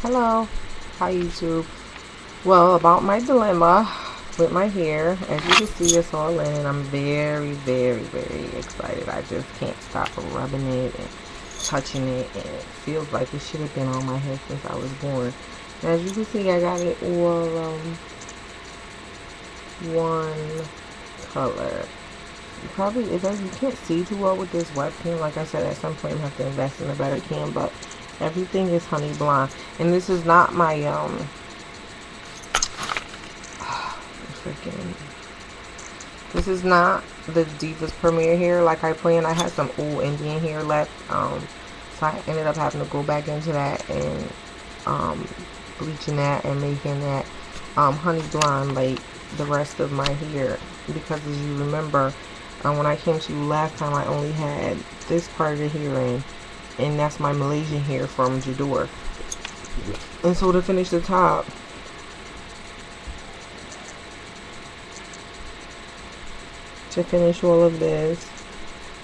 Hello, hi YouTube. Well, about my dilemma with my hair, as you can see, it's all in, and I'm very, very, very excited. I just can't stop rubbing it and touching it, and it feels like it should have been on my head since I was born. And as you can see, I got it all one color. You can't see too well with this webcam. Like I said, at some point I have to invest in a better cam, but everything is honey blonde. And this is not my freaking this is not the Diva's Premier hair like I planned. I had some old Indian hair left, so I ended up having to go back into that and bleaching that and making that honey blonde like the rest of my hair, because as you remember, when I came to you last time, I only had this part of the hair in, and that's my Malaysian hair from Jadore. And so to finish the top, to finish all of this,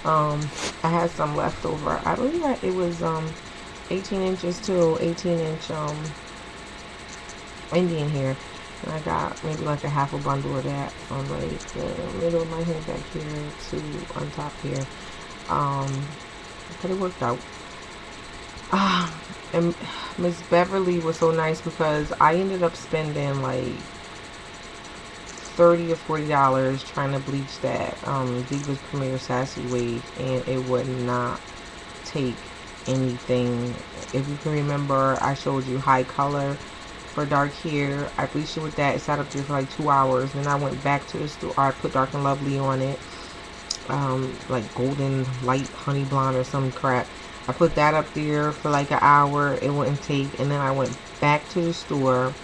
I had some left over. I believe it was 18 inches too, 18-inch Indian hair. And I got maybe like a half a bundle of that from like the middle of my head back here to on top here. But it worked out. And Miss Beverly was so nice because I ended up spending like $30 or $40 trying to bleach that Diva's Premier Sassy Wave, and it would not take anything. If you can remember, I showed you high color for dark hair. I bleached it with that. It sat up there for like 2 hours. Then I went back to the store. I put Dark and Lovely on it, like golden light honey blonde or some crap. I put that up there for like an hour. It wouldn't take. And then I went back to the store.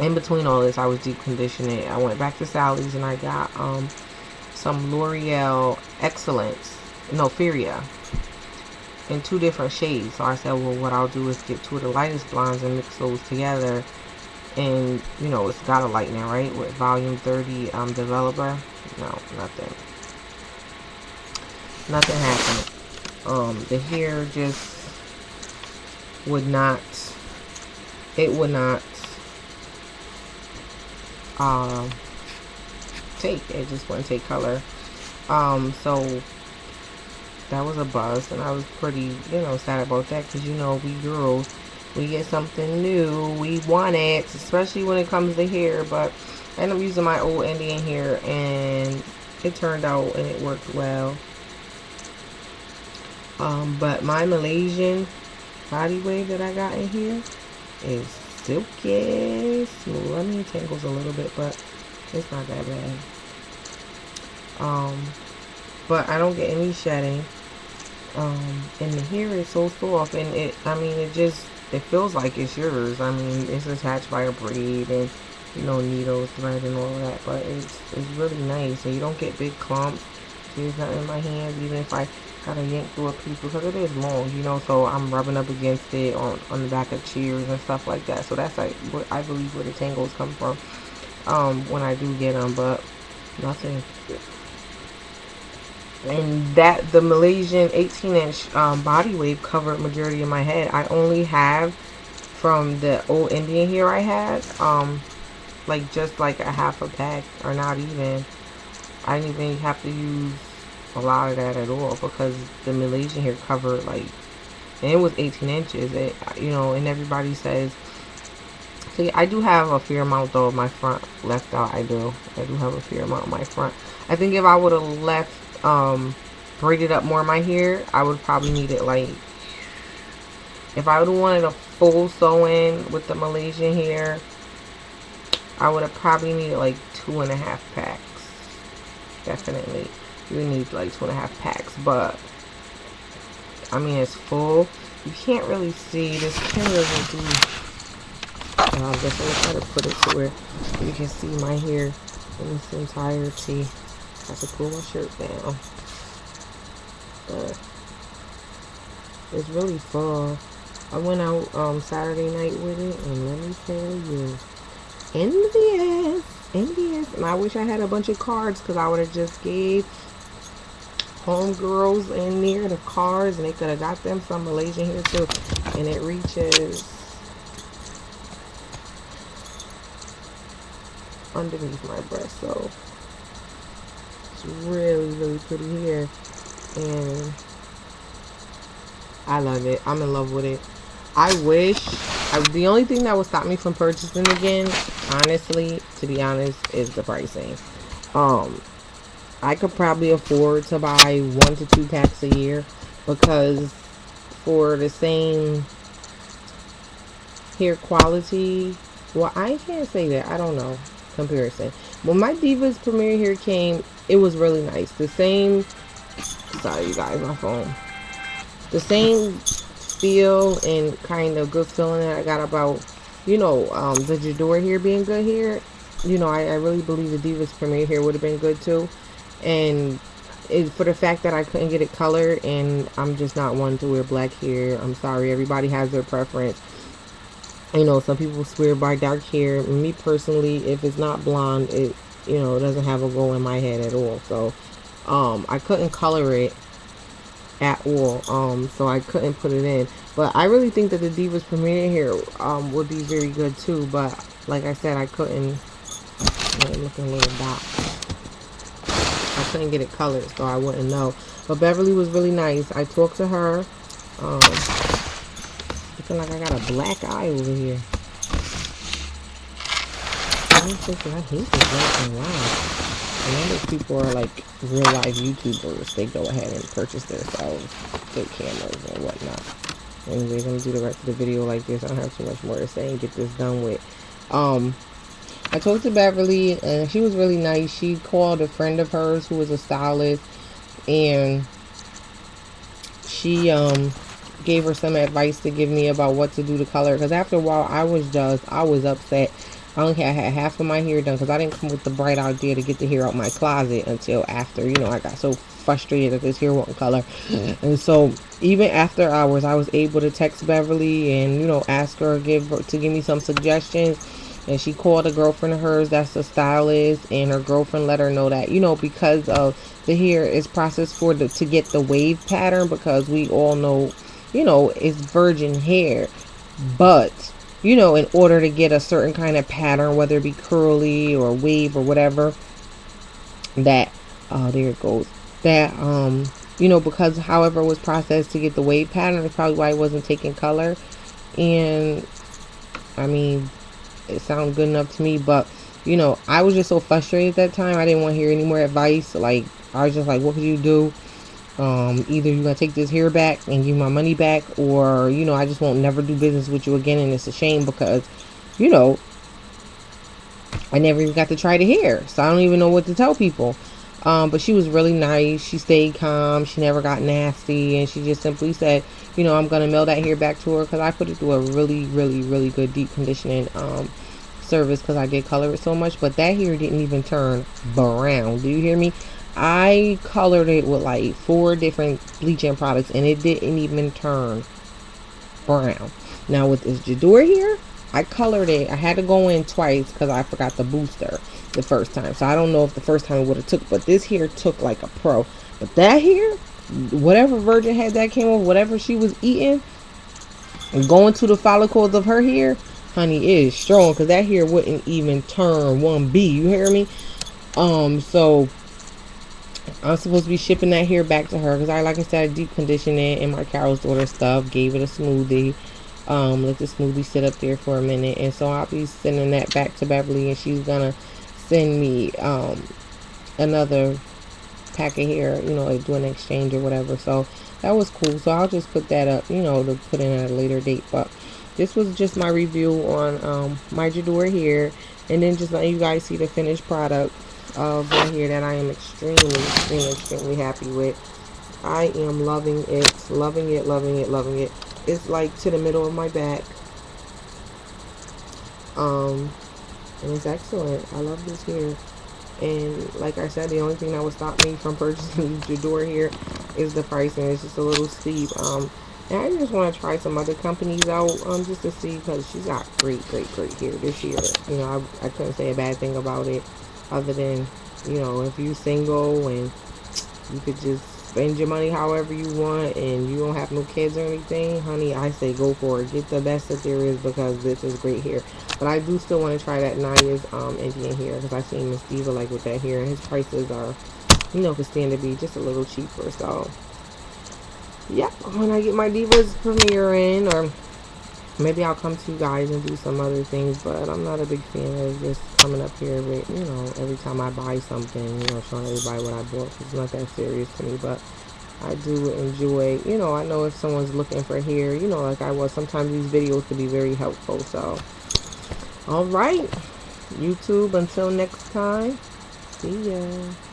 In between all this, I was deep conditioning. I went back to Sally's and I got some L'Oreal Excellence, no, Feria, in 2 different shades. So I said, well, what I'll do is get 2 of the lightest blondes and mix those together. And, you know, it's got a lightening, right? With volume 30 developer. No, nothing. Nothing happened. The hair just would not, it would not take. It just wouldn't take color. So that was a buzz, and I was pretty, you know, sad about that, because you know, we girls, we get something new, we want it, especially when it comes to hair. But I ended up using my old Indian hair, and it turned out and it worked well. But my Malaysian body wave that I got in here is silky smooth. I mean, it tangles a little bit, but it's not that bad. But I don't get any shedding. And the hair is so soft, and it feels like it's yours. I mean, it's attached by a braid and, you know, needles, thread, and all of that, but it's really nice, and you don't get big clumps. There's nothing in my hands, even if I gotta yank through a piece, because it is long, you know, so I'm rubbing up against it on the back of chairs and stuff like that. So that's like what I believe where the tangles come from when I do get them, but nothing. And that the Malaysian 18-inch body wave covered majority of my head. I only have, from the old Indian hair I had, like just like a half a pack, or not even. I didn't even have to use a lot of that at all, because the Malaysian hair covered like, and it was 18 inches. It, you know, and everybody says, see, I do have a fair amount though of my front left out. I do have a fair amount of my front. I think if I would have left braided up more of my hair, I would probably need it like, if I would have wanted a full sew-in with the Malaysian hair, I would have probably needed like 2.5 packs. Definitely, you need like 2.5 packs. But I mean, it's full. You can't really see. This camera will do. I guess I'm gonna try to put it to where you can see my hair in its entirety. I have to pull my shirt down, but it's really full. I went out Saturday night with it, and let me tell you, envious. And I wish I had a bunch of cards, because I would have just gave homegirls in near the cars, and they could have got them some Malaysian hair too. And it reaches underneath my breast, so it's really, really pretty hair, and I love it. I'm in love with it. I wish, the only thing that would stop me from purchasing again, honestly, to be honest, is the pricing. I could probably afford to buy 1 to 2 packs a year, because for the same hair quality, well, I can't say that, I don't know, comparison. When my Diva's Premier Hair came, it was really nice. The same, sorry you guys, my phone. The same feel and kind of good feeling that I got about, you know, the Jadore Hair being good hair. You know, I really believe the Diva's Premier Hair would have been good too. And for the fact that I couldn't get it colored, and I'm just not one to wear black hair. I'm sorry, everybody has their preference. You know, some people swear by dark hair. Me personally, if it's not blonde, it, you know, it doesn't have a go in my head at all. So I couldn't color it at all, so I couldn't put it in. But I really think that the Diva's Premier Hair would be very good too, but like I said, I couldn't. I'm looking a little dot. I couldn't get it colored, so I wouldn't know. But Beverly was really nice. I talked to her. Looking like I got a black eye over here. I hate this black and white. And then those people are like real life YouTubers. They go ahead and purchase themselves good cameras and whatnot. Anyways, I'm gonna do the rest of the video like this. I don't have too much more to say and get this done with. I talked to Beverly, and she was really nice. She called a friend of hers who was a stylist, and she gave her some advice to give me about what to do to color. Because after a while, I was upset. I only had half of my hair done because I didn't come with the bright idea to get the hair out my closet until after, you know, I got so frustrated that this hair won't color. And so even after hours, I was able to text Beverly and, you know, ask her to give me some suggestions. And she called a girlfriend of hers that's a stylist, and her girlfriend let her know that, you know, because of the hair is processed to get the wave pattern, because we all know, you know, it's virgin hair. But, you know, in order to get a certain kind of pattern, whether it be curly or wave or whatever, that, there it goes, that, you know, because however it was processed to get the wave pattern is probably why it wasn't taking color. And, I mean, it sounds good enough to me, but, you know, I was just so frustrated at that time. I didn't want to hear any more advice. Like, I was just like, what could you do? Either you're gonna take this hair back and give my money back, or, you know, I just won't never do business with you again. And it's a shame because, you know, I never even got to try the hair, so I don't even know what to tell people. But she was really nice. She stayed calm. She never got nasty, and she just simply said, you know, I'm gonna mail that hair back to her, because I put it through a really, really, really good deep conditioning service, because I did color it so much. But that hair didn't even turn brown. Do you hear me? I colored it with like 4 different bleaching products, and it didn't even turn brown. Now with this Jadore here, I colored it. I had to go in twice because I forgot the booster the first time. So I don't know if the first time it would have took, but this here took like a pro. But that here, whatever virgin head that came off, whatever she was eating, and going to the follicles of her hair, honey, it is strong, because that hair wouldn't even turn 1B. You hear me? So I'm supposed to be shipping that hair back to her, because like I said, I deep conditioned it in my Carol's daughter stuff, gave it a smoothie, let the smoothie sit up there for a minute, and so I'll be sending that back to Beverly, and she's gonna send me another pack of hair, you know, like do an exchange or whatever. So that was cool. So I'll just put that up, you know, to put in at a later date. But this was just my review on my Jadore hair, and then just letting you guys see the finished product of my hair that I am extremely happy with. I am loving it, loving it, loving it, loving it. It's like to the middle of my back, and it's excellent. I love this hair. And like I said, the only thing that would stop me from purchasing Jadore hair is the pricing. It's just a little steep. And I just want to try some other companies out, just to see, because she's got great hair this year. You know, I couldn't say a bad thing about it, other than, you know, if you're single and you could just spend your money however you want and you don't have no kids or anything, honey, I say go for it. Get the best that there is because this is great hair. But I do still want to try that Naya's Indian hair because I seen Miss Diva like with that hair and his prices are, you know, could stand to be just a little cheaper. So yeah, when I get my Divas premiere in, or maybe I'll come to you guys and do some other things, but I'm not a big fan of just coming up here with, you know, every time I buy something, you know, showing everybody what I bought. It's not that serious to me, but I do enjoy, you know, I know if someone's looking for hair, you know, like I was, sometimes these videos could be very helpful. So, all right, YouTube, until next time, see ya.